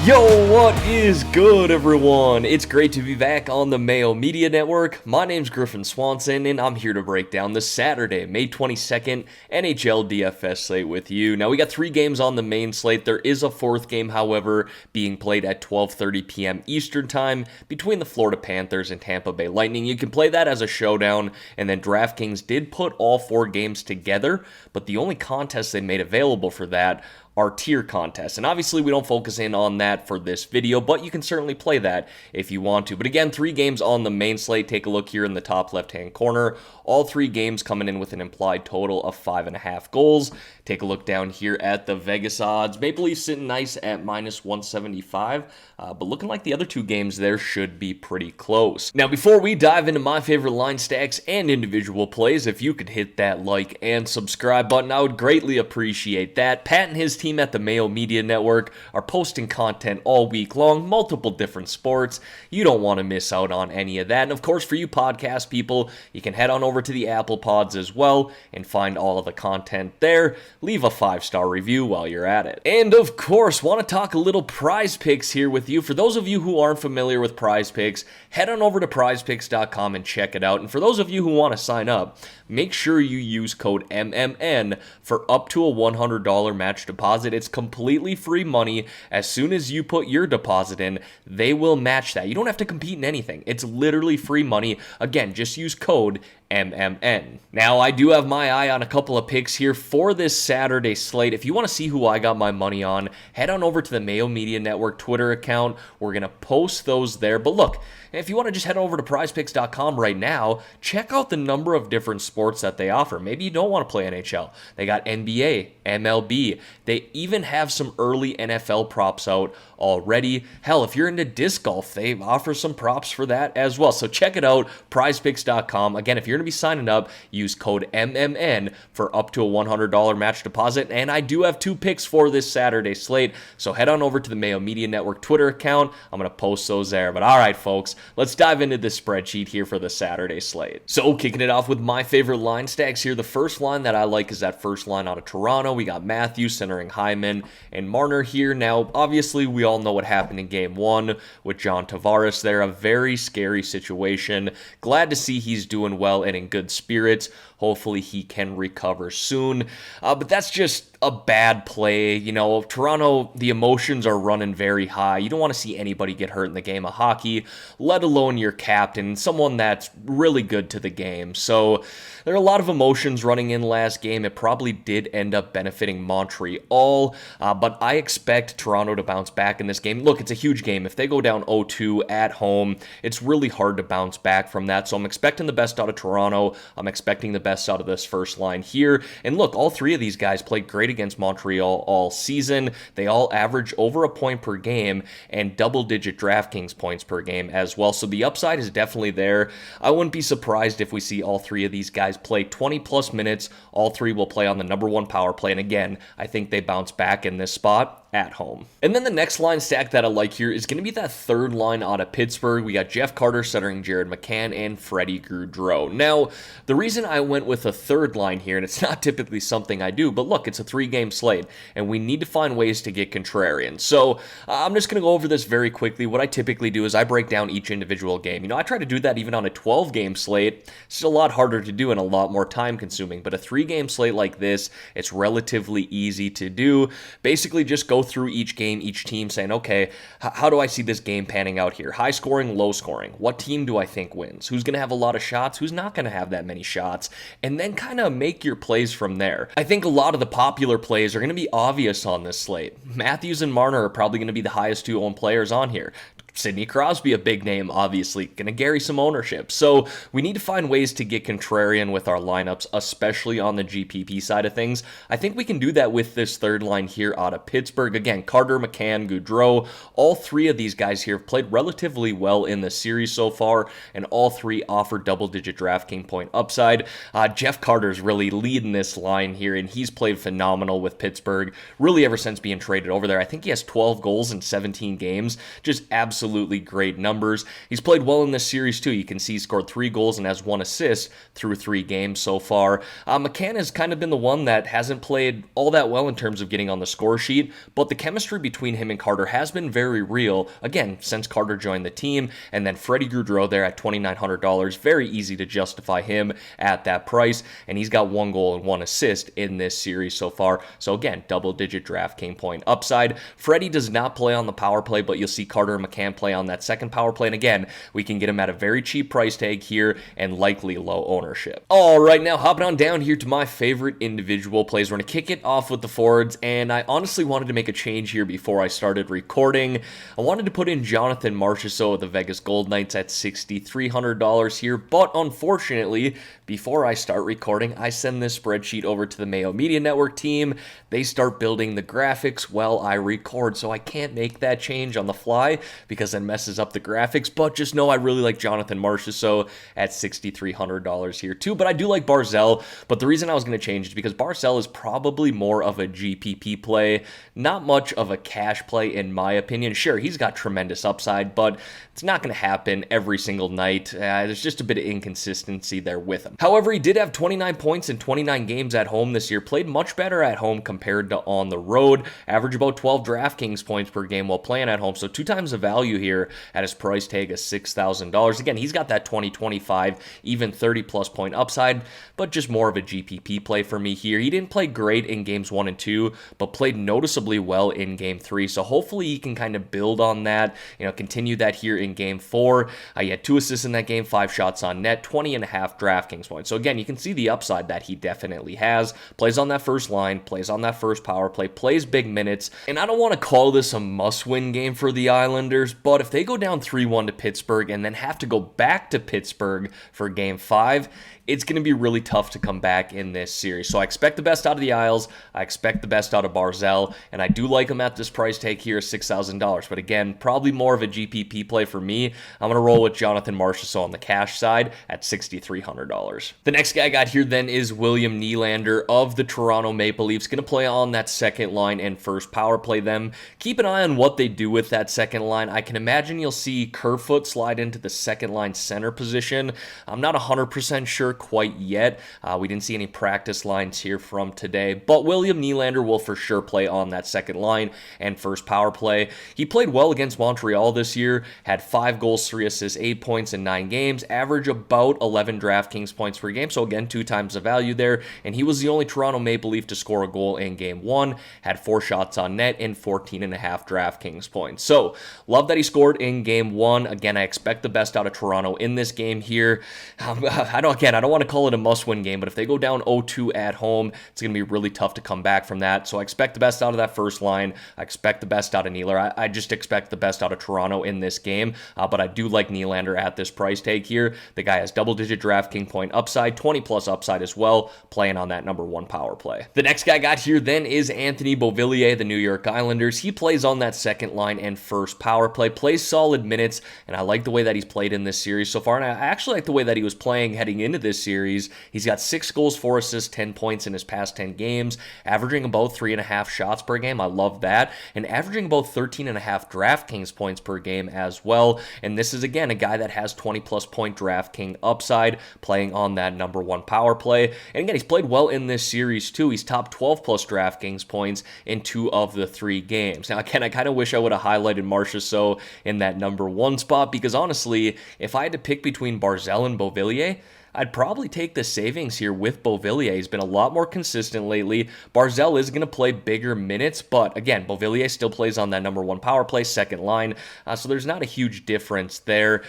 Yo, what is good, everyone? It's great to be back on the Mayo Media Network. My name's Griffin Swanson, and I'm here to break down the Saturday, May 22nd NHL DFS slate with you. Now, we got 3 games on the main slate. There is a 4th game, however, being played at 12:30 p.m. Eastern Time between the Florida Panthers and Tampa Bay Lightning. You can play that as a showdown, and then DraftKings did put all 4 games together, but the only contest they made available for that are tier contests. And obviously we don't focus in on that for this video, but you can certainly play that if you want to. But again, 3 games on the main slate. Take a look here in the top left-hand corner. All 3 games coming in with an implied total of 5.5 goals. Take a look down here at the Vegas odds. Maple Leafs sitting nice at -175, but looking like the other 2 games there should be pretty close. Now, before we dive into my favorite line stacks and individual plays, if you could hit that like and subscribe button, I would greatly appreciate that. Pat and his team at the Mayo Media Network are posting content all week long, multiple different sports. You don't want to miss out on any of that. And of course, for you podcast people, you can head on over to the Apple Pods as well and find all of the content there. Leave a 5-star review while you're at it. And of course, want to talk a little Prize Picks here with you. For those of you who aren't familiar with Prize Picks, head on over to prizepicks.com and check it out. And for those of you who want to sign up, make sure you use code MMN for up to a $100 match deposit. It's completely free money. As soon as you put your deposit in, they will match that. You don't have to compete in anything. It's literally free money. Again, just use code MMN. Now, I do have my eye on a couple of picks here for this Saturday slate. If you want to see who I got my money on, head on over to the Mayo Media Network Twitter account. We're going to post those there. But look, if you want to just head over to prizepicks.com right now, check out the number of different sports that they offer. Maybe you don't want to play NHL. They got NBA, MLB. They even have some early NFL props out already. Hell, if you're into disc golf, they offer some props for that as well. So check it out, prizepicks.com. Again, if you're going to be signing up, use code MMN for up to a $100 match deposit. And I do have 2 picks for this Saturday slate, so head on over to the Mayo Media Network Twitter account. I'm going to post those there. But all right, folks, let's dive into this spreadsheet here for the Saturday slate. So kicking it off with my favorite line stacks here. The first line that I like is that first line out of Toronto. We got Matthews centering Hyman and Marner here. Now, obviously, we all know what happened in Game 1 with John Tavares there. A very scary situation. Glad to see he's doing well and in good spirits. Hopefully he can recover soon. But that's just a bad play. You know, Toronto, the emotions are running very high. You don't want to see anybody get hurt in the game of hockey, let alone your captain, someone that's really good to the game. So there are a lot of emotions running in last game. It probably did end up benefiting Montreal, but I expect Toronto to bounce back in this game. Look, it's a huge game. If they go down 0-2 at home, it's really hard to bounce back from that. So I'm expecting the best out of Toronto. I'm expecting the best out of this first line here. And look, all 3 of these guys played great against Montreal all season. They all average over a point per game and double-digit DraftKings points per game as well. So the upside is definitely there. I wouldn't be surprised if we see all 3 of these guys play 20-plus minutes. All 3 will play on the number 1 power play. And again, I think they bounce back in this spot at home. And then the next line stack that I like here is going to be that third line out of Pittsburgh. We got Jeff Carter centering Jared McCann and Freddie Gaudreau. Now, the reason I went with a third line here, and it's not typically something I do, but look, it's a 3-game slate, and we need to find ways to get contrarian. So I'm just going to go over this very quickly. What I typically do is I break down each individual game. You know, I try to do that even on a 12-game slate. It's a lot harder to do and a lot more time-consuming, but a 3-game slate like this, it's relatively easy to do. Basically, just go through each game, each team, saying, okay, how do I see this game panning out here? High scoring, low scoring. What team do I think wins? Who's going to have a lot of shots? Who's not going to have that many shots? And then kind of make your plays from there. I think a lot of the popular plays are going to be obvious on this slate. Matthews and Marner are probably going to be the highest 2 owned players on here. Sidney Crosby, a big name, obviously, going to carry some ownership. So we need to find ways to get contrarian with our lineups, especially on the GPP side of things. I think we can do that with this third line here out of Pittsburgh. Again, Carter, McCann, Gaudreau, all 3 of these guys here have played relatively well in the series so far, and all 3 offer double-digit DraftKings point upside. Jeff Carter's really leading this line here, and he's played phenomenal with Pittsburgh, really ever since being traded over there. I think he has 12 goals in 17 games, just absolutely absolutely great numbers. He's played well in this series too. You can see he scored 3 goals and has 1 assist through 3 games so far. McCann has kind of been the one that hasn't played all that well in terms of getting on the score sheet, but the chemistry between him and Carter has been very real, again, since Carter joined the team. And then Freddie Gaudreau there at $2,900, very easy to justify him at that price, and he's got 1 goal and 1 assist in this series so far. So again, double-digit DraftKings point upside. Freddie does not play on the power play, but you'll see Carter and McCann play on that second power play, and again, we can get him at a very cheap price tag here and likely low ownership. All right, now hopping on down here to my favorite individual plays. We're going to kick it off with the forwards, and I honestly wanted to make a change here before I started recording. I wanted to put in Jonathan Marchessault of the Vegas Gold Knights at $6,300 here, but unfortunately, before I start recording, I send this spreadsheet over to the Mayo Media Network team. They start building the graphics while I record, so I can't make that change on the fly because it messes up the graphics, but just know I really like Jonathan Marchessault at $6,300 here too, but I do like Barzal, but the reason I was going to change is because Barzal is probably more of a GPP play, not much of a cash play in my opinion. Sure, he's got tremendous upside, but it's not going to happen every single night. There's just a bit of inconsistency there with him. However, he did have 29 points in 29 games at home this year, played much better at home compared to on the road, averaged about 12 DraftKings points per game while playing at home, so 2 times the value here at his price tag of $6,000. Again, he's got that 20, 25, even 30-plus point upside, but just more of a GPP play for me here. He didn't play great in games 1 and 2, but played noticeably well in game 3, so hopefully he can kind of build on that, continue that here in game 4. He had 2 assists in that game, 5 shots on net, 20.5 DraftKings points. So again, you can see the upside that he definitely has. Plays on that first line, plays on that first power play, plays big minutes, and I don't want to call this a must-win game for the Islanders, but if they go down 3-1 to Pittsburgh and then have to go back to Pittsburgh for game 5, it's going to be really tough to come back in this series. So I expect the best out of the Isles. I expect the best out of Barzal, and I do like him at this price tag here, $6,000. But again, probably more of a GPP play for me. I'm going to roll with Jonathan Marchessault on the cash side at $6,300. The next guy I got here then is William Nylander of the Toronto Maple Leafs. Going to play on that second line and first power play them. Keep an eye on what they do with that second line. I can imagine you'll see Kerfoot slide into the second line center position. I'm not 100% sure quite yet. We didn't see any practice lines here from today, but William Nylander will for sure play on that second line and first power play. He played well against Montreal this year, had 5 goals, 3 assists, 8 points in 9 games, average about 11 DraftKings points per game, so again, 2 times the value there, and he was the only Toronto Maple Leaf to score a goal in game 1, had 4 shots on net and 14.5 DraftKings points. So, love that he scored in game 1. Again, I expect the best out of Toronto in this game here. I don't want to call it a must-win game, but if they go down 0-2 at home, it's going to be really tough to come back from that. So I expect the best out of that first line. I expect the best out of Nylander. I just expect the best out of Toronto in this game, but I do like Nylander at this price tag here. The guy has double-digit DraftKings point upside, 20-plus upside as well, playing on that number 1 power play. The next guy I got here then is Anthony Beauvillier, the New York Islanders. He plays on that second line and first power play, plays solid minutes, and I like the way that he's played in this series so far, and I actually like the way that he was playing heading into this series. He's got 6 goals, 4 assists, 10 points in his past 10 games, averaging about 3.5 shots per game. I love that. And averaging about 13.5 DraftKings points per game as well. And this is, again, a guy that has 20-plus point DraftKings upside, playing on that number 1 power play. And again, he's played well in this series, too. He's top 12-plus DraftKings points in 2 of the 3 games. Now, again, I kind of wish I would have highlighted Marchessault in that number 1 spot, because honestly, if I had to pick between Barzal and Beauvillier, I'd probably take the savings here with Beauvillier. He's been a lot more consistent lately. Barzal is going to play bigger minutes, but again, Beauvillier still plays on that number 1 power play, second line, so there's not a huge difference there.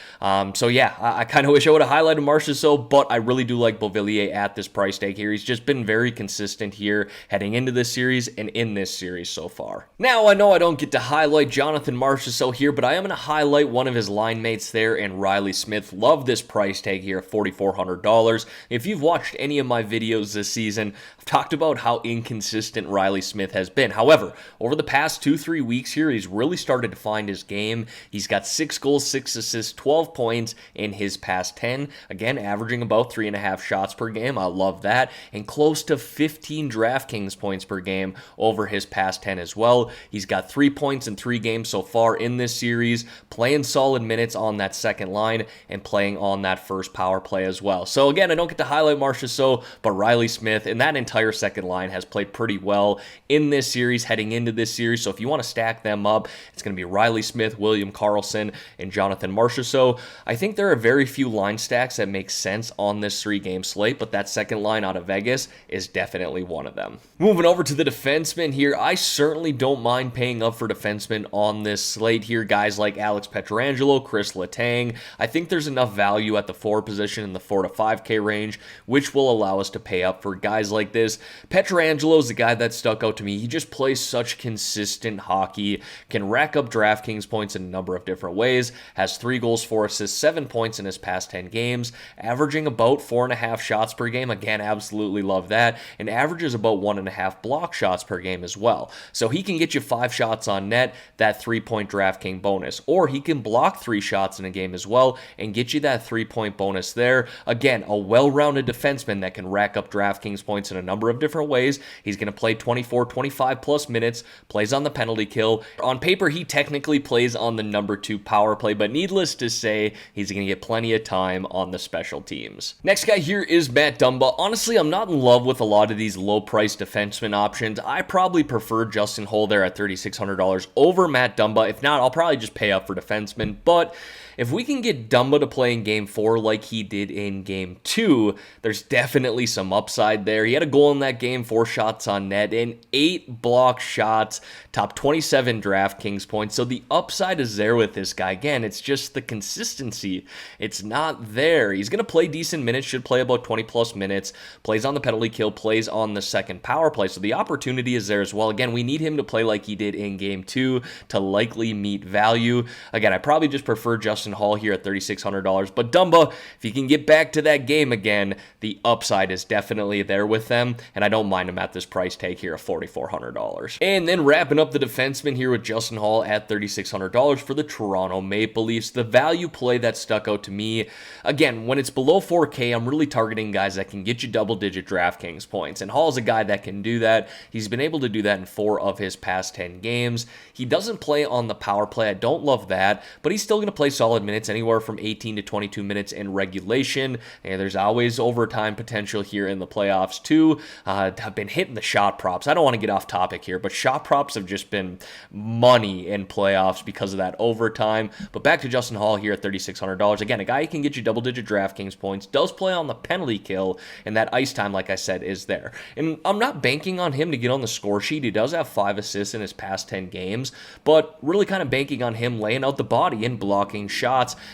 So yeah, I kind of wish I would have highlighted Marchessault, but I really do like Beauvillier at this price tag here. He's just been very consistent here heading into this series and in this series so far. Now, I know I don't get to highlight Jonathan Marchessault here, but I am going to highlight one of his line mates there, and Riley Smith. Love this price tag here, $4,400. $4,400. If you've watched any of my videos this season, I've talked about how inconsistent Riley Smith has been. However, over the past 2-3 weeks here, he's really started to find his game. He's got 6 goals, 6 assists, 12 points in his past 10. Again, averaging about 3.5 shots per game. I love that. And close to 15 DraftKings points per game over his past 10 as well. He's got 3 points in 3 games so far in this series, playing solid minutes on that second line and playing on that first power play as well. So again, I don't get to highlight Marchessault, but Riley Smith and that entire second line has played pretty well in this series, heading into this series. So if you want to stack them up, it's going to be Riley Smith, William Karlsson, and Jonathan Marchessault. I think there are very few line stacks that make sense on this 3-game slate, but that second line out of Vegas is definitely one of them. Moving over to the defensemen here, I certainly don't mind paying up for defensemen on this slate here. Guys like Alex Pietrangelo, Chris Letang. I think there's enough value at the forward position in the 4 to 5K range, which will allow us to pay up for guys like this. Pietrangelo is the guy that stuck out to me. He just plays such consistent hockey, can rack up DraftKings points in a number of different ways, has 3 goals, 4 assists, 7 points in his past 10 games, averaging about 4.5 shots per game. Again, absolutely love that, and averages about 1.5 block shots per game as well. So he can get you 5 shots on net, that 3-point DraftKings bonus, or he can block 3 shots in a game as well and get you that 3-point bonus there. Again, a well-rounded defenseman that can rack up DraftKings points in a number of different ways. He's going to play 24, 25 plus minutes, plays on the penalty kill. On paper, he technically plays on the number 2 power play, but needless to say, he's going to get plenty of time on the special teams. Next guy here is Matt Dumba. Honestly, I'm not in love with a lot of these low-priced defenseman options. I probably prefer Justin Holl there at $3,600 over Matt Dumba. If not, I'll probably just pay up for defenseman, but if we can get Dumba to play in Game 4 like he did in Game 2, there's definitely some upside there. He had a goal in that game, 4 shots on net, and 8 block shots, top 27 DraftKings points. So the upside is there with this guy. Again, it's just the consistency. It's not there. He's going to play decent minutes, should play about 20-plus minutes, plays on the penalty kill, plays on the second power play. So the opportunity is there as well. Again, we need him to play like he did in Game 2 to likely meet value. Again, I probably just prefer Justin Holl here at $3,600, but Dumba, if you can get back to that game again, the upside is definitely there with them, and I don't mind him at this price tag here of $4,400. And then wrapping up the defenseman here with Justin Holl at $3,600 for the Toronto Maple Leafs. The value play that stuck out to me, again, when it's below 4K, I'm really targeting guys that can get you double-digit DraftKings points, and Hall's a guy that can do that. He's been able to do that in 4 of his past 10 games. He doesn't play on the power play. I don't love that, but he's still going to play solid minutes, anywhere from 18 to 22 minutes in regulation, and there's always overtime potential here in the playoffs too. I've been hitting the shot props. I don't want to get off topic here, but shot props have just been money in playoffs because of that overtime. But back to Justin Holl here at $3,600. Again, a guy who can get you double-digit DraftKings points, does play on the penalty kill, and that ice time, like I said, is there. And I'm not banking on him to get on the score sheet. He does have 5 assists in his past 10 games, but really kind of banking on him laying out the body and blocking shots.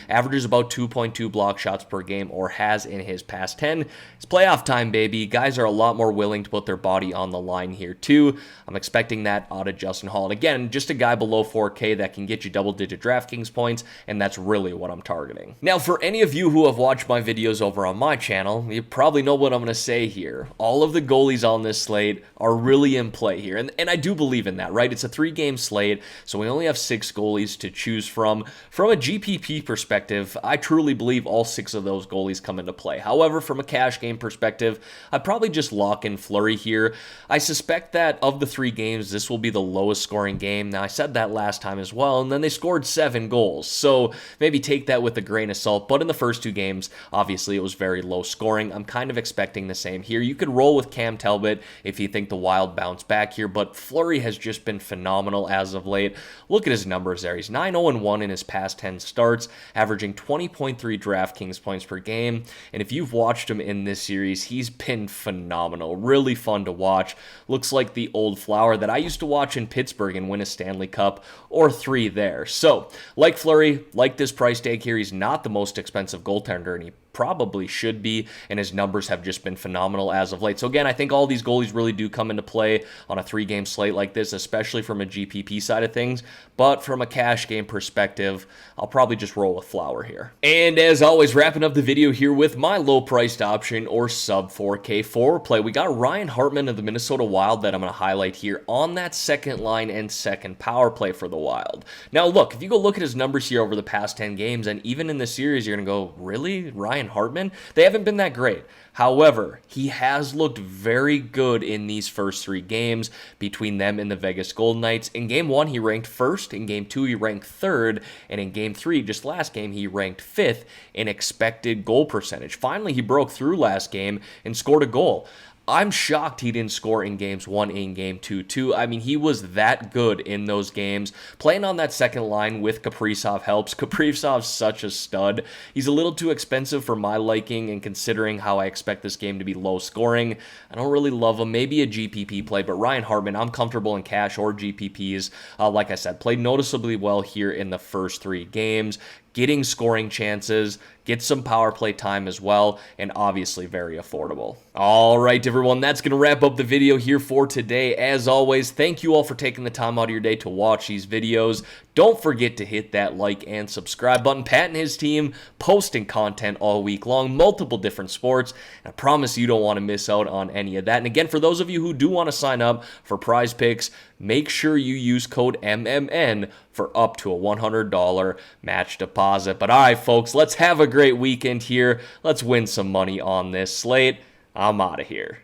Averages about 2.2 block shots per game, or has in his past 10. It's playoff time, baby. Guys are a lot more willing to put their body on the line here too. I'm expecting that out of Justin Holl. And again, just a guy below 4K that can get you double-digit DraftKings points, and that's really what I'm targeting. Now, for any of you who have watched my videos over on my channel, you probably know what I'm going to say here. All of the goalies on this slate are really in play here, and I do believe in that, right? It's a 3-game slate, so we only have 6 goalies to choose from. From a GPP perspective, I truly believe all 6 of those goalies come into play. However, from a cash game perspective, I'd probably just lock in Fleury here. I suspect that of the 3 games, this will be the lowest scoring game. Now, I said that last time as well, and then they scored 7 goals, so maybe take that with a grain of salt. But in the first 2 games, obviously, it was very low scoring. I'm kind of expecting the same here. You could roll with Cam Talbot if you think the Wild bounce back here, but Fleury has just been phenomenal as of late. Look at his numbers there. He's 9-0-1 in his past 10 starts, averaging 20.3 DraftKings points per game, and if you've watched him in this series, he's been phenomenal. Really fun to watch. Looks like the old Flower that I used to watch in Pittsburgh and win a Stanley Cup or 3 there. So, like Fleury, like this price tag here, he's not the most expensive goaltender, and he probably should be, and his numbers have just been phenomenal as of late. So again, I think all these goalies really do come into play on a 3-game slate like this, especially from a GPP side of things. But from a cash game perspective, I'll probably just roll with Flower here. And as always, wrapping up the video here with my low-priced option or sub 4K forward play, we got Ryan Hartman of the Minnesota Wild that I'm going to highlight here on that second line and second power play for the Wild. Now look, if you go look at his numbers here over the past 10 games, and even in this series, you're going to go, really? Ryan Hartman? They haven't been that great. However, he has looked very good in these first 3 games between them and the Vegas Golden Knights. In Game 1, he ranked 1st. In Game 2, he ranked 3rd. And in Game 3, just last game, he ranked 5th in expected goal percentage. Finally, he broke through last game and scored a goal. I'm shocked he didn't score in Games 1 and Game 2 too. I mean, he was that good in those games. Playing on that second line with Kaprizov helps. Kaprizov's such a stud. He's a little too expensive for my liking, and considering how I expect this game to be low scoring, I don't really love him. Maybe a GPP play, but Ryan Hartman, I'm comfortable in cash or GPPs. Like I said, played noticeably well here in the first 3 games. Getting scoring chances, get some power play time as well, and obviously very affordable. All right, everyone, that's going to wrap up the video here for today. As always, thank you all for taking the time out of your day to watch these videos. Don't forget to hit that like and subscribe button. Pat and his team posting content all week long, multiple different sports. And I promise you don't want to miss out on any of that. And again, for those of you who do want to sign up for Prize Picks, make sure you use code MMN for up to a $100 match deposit. But all right, folks, let's have a great weekend here. Let's win some money on this slate. I'm out of here.